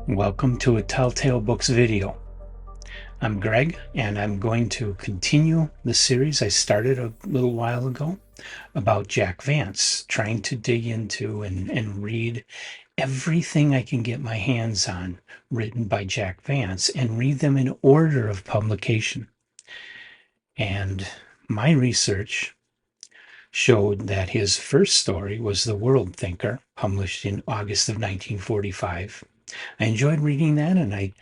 Welcome to a Telltale Books video. I'm Greg, and I'm going to continue the series I started a little while ago about Jack Vance, trying to dig into and read everything I can get my hands on written by Jack Vance and read them in order of publication. And my research showed that his first story was The World Thinker, published in August of 1945. I enjoyed reading that, and I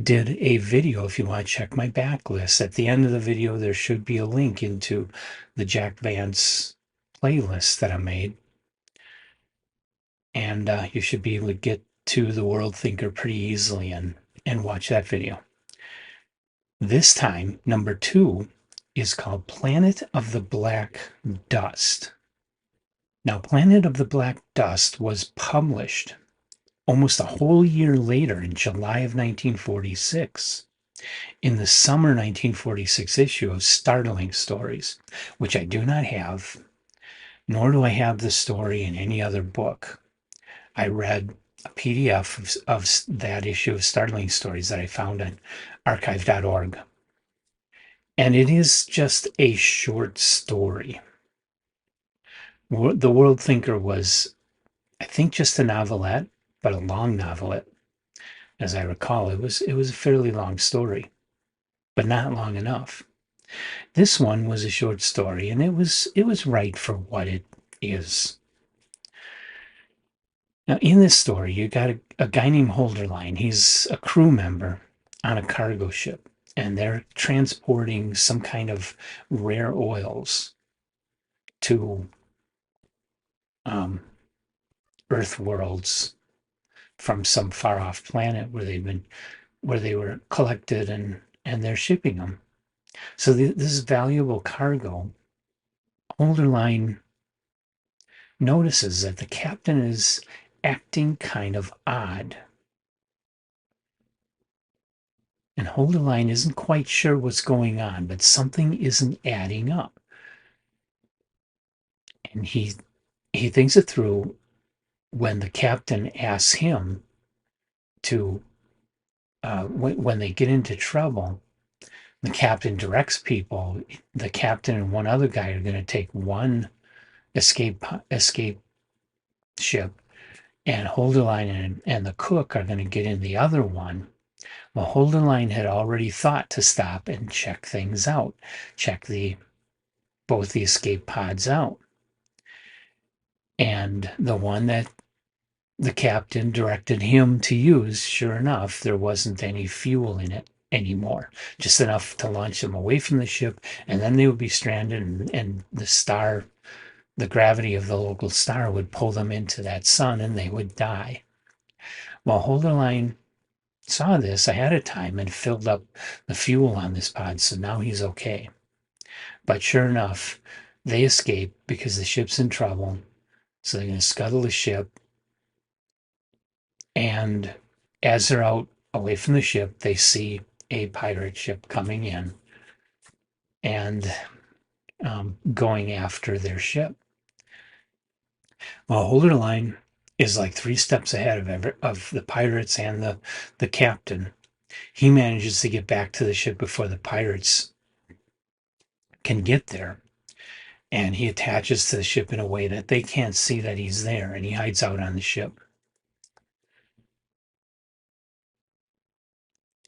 did a video. If you want to check my backlist, at the end of the video, there should be a link into the Jack Vance playlist that I made. And you should be able to get to The World Thinker pretty easily and watch that video. This time, number 2 is called Planet of the Black Dust. Now, Planet of the Black Dust was published almost a whole year later in July of 1946 in the summer 1946 issue of Startling Stories, which I do not have, nor do I have the story in any other book. I read a PDF of that issue of Startling Stories that I found on archive.org. And it is just a short story. The World Thinker was, I think, just a novelette, but a long novelette. As I recall, it was a fairly long story, but not long enough. This one was a short story, and it was right for what it is. Now, in this story, you got a guy named Holderline. He's a crew member on a cargo ship, and they're transporting some kind of rare oils to um, Earth worlds from some far off planet where they were collected, and they're shipping them. So this valuable cargo, Holderline notices that the captain is acting kind of odd. And Holderline isn't quite sure what's going on, but something isn't adding up. And he thinks it through when the captain asks him to, when they get into trouble, the captain directs people. The captain and one other guy are going to take one escape ship, and Holderline and the cook are going to get in the other one. Well, Holderline had already thought to stop and check things out, check both the escape pods out. And the one that the captain directed him to use, sure enough, there wasn't any fuel in it anymore, just enough to launch them away from the ship, and then they would be stranded, and the gravity of the local star would pull them into that sun, and they would die. Well, Holderline saw this ahead of time and filled up the fuel on this pod, so now he's okay. But sure enough, they escape because the ship's in trouble, so they're going to scuttle the ship. And as they're out away from the ship, they see a pirate ship coming in and going after their ship. Well, Holderline is like 3 steps ahead of the pirates and the captain. He manages to get back to the ship before the pirates can get there. And he attaches to the ship in a way that they can't see that he's there, and he hides out on the ship.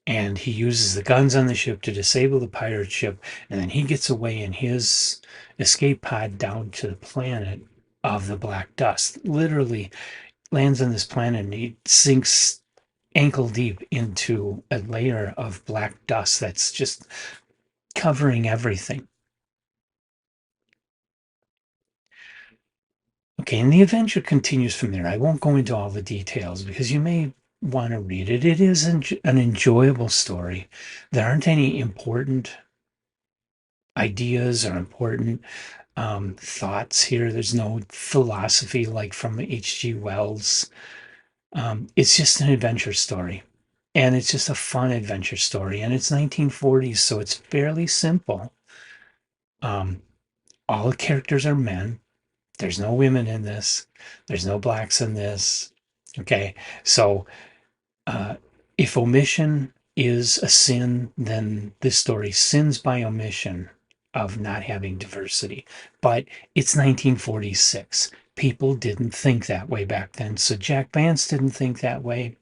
And he uses the guns on the ship to disable the pirate ship, and then he gets away in his escape pod down to the planet of the black dust. Literally lands on this planet, and he sinks ankle deep into a layer of black dust that's just covering everything. Okay, and the adventure continues from there. I won't go into all the details because you may want to read it. It is an enjoyable story. There aren't any important ideas or important thoughts here. There's no philosophy like from H.G. Wells. It's just an adventure story. And it's just a fun adventure story. And it's 1940s, so it's fairly simple. All the characters are men. There's no women in this. There's no blacks in this. Okay. So Uh, if omission is a sin, then this story sins by omission of not having diversity. But it's 1946. People didn't think that way back then. So Jack Vance didn't think that way.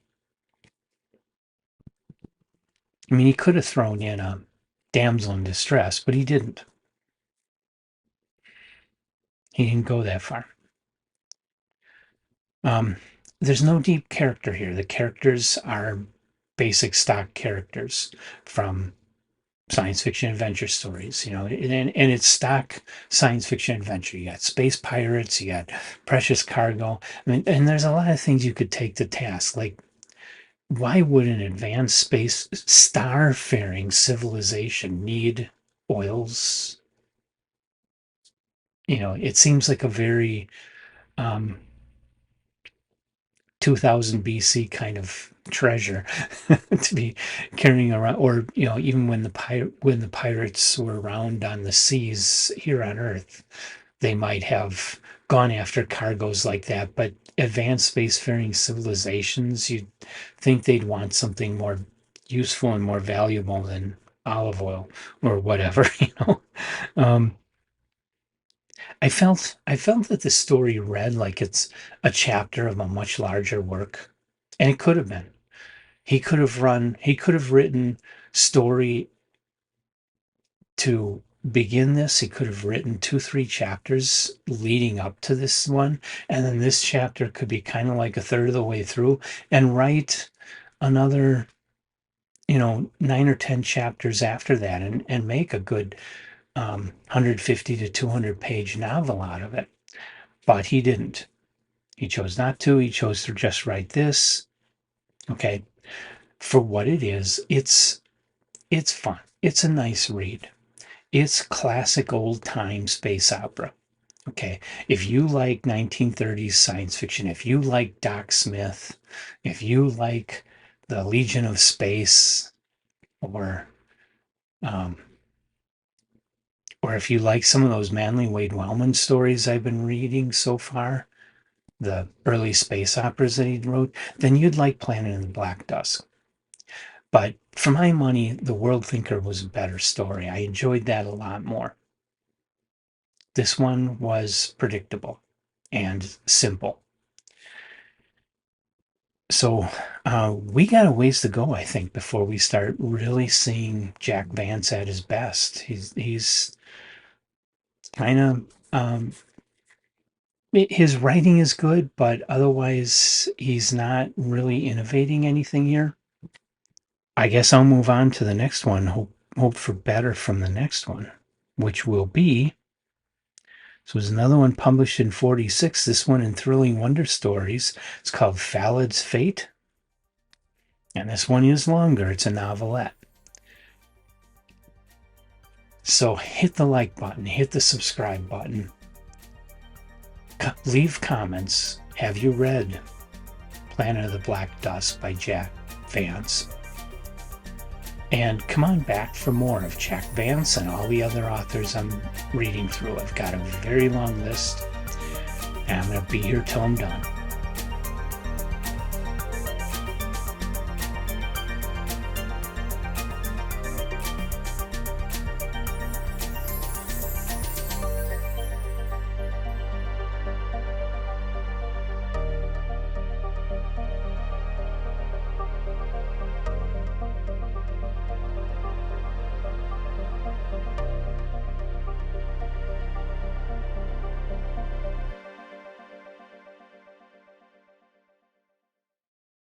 I mean, he could have thrown in a damsel in distress, but he didn't. He didn't go that far. Um, there's no deep character here. The characters are basic stock characters from science fiction adventure stories, and it's stock science fiction adventure. You got space pirates, you got precious cargo. I mean, and there's a lot of things you could take to task. Like, why would an advanced space star-faring civilization need oils? It seems like a very um, 2000 BC kind of treasure to be carrying around, or even when the pirates were around on the seas here on Earth, they might have gone after cargoes like that. But advanced spacefaring civilizations, you'd think they'd want something more useful and more valuable than olive oil or whatever. Um, I felt that the story read like it's a chapter of a much larger work. And it could have been. He could have written story to begin this. He could have written 2, 3 chapters leading up to this one. And then this chapter could be kind of like a third of the way through and write another, 9 or 10 chapters after that and make a good 150 to 200 page novel out of it. But he didn't. He chose not to. He chose to just write this. Okay. For what it is, it's fun. It's a nice read. It's classic old time space opera. Okay. If you like 1930s science fiction, if you like Doc Smith, if you like the Legion of Space, or um, or if you like some of those Manly Wade Wellman stories I've been reading so far, the early space operas that he wrote, then you'd like Planet in the Black Dusk. But for my money, The World Thinker was a better story. I enjoyed that a lot more. This one was predictable and simple. So we got a ways to go, I think, before we start really seeing Jack Vance at his best. He's kind of his writing is good, but otherwise he's not really innovating anything here. I guess I'll move on to the next one. Hope for better from the next one, which will be. So there's another one published in 46, this one in Thrilling Wonder Stories. It's called Phalid's Fate. And this one is longer. It's a novelette. So hit the like button, hit the subscribe button. Leave comments. Have you read Planet of the Black Dust by Jack Vance? And come on back for more of Jack Vance and all the other authors I'm reading through. I've got a very long list, and I'm going to be here till I'm done.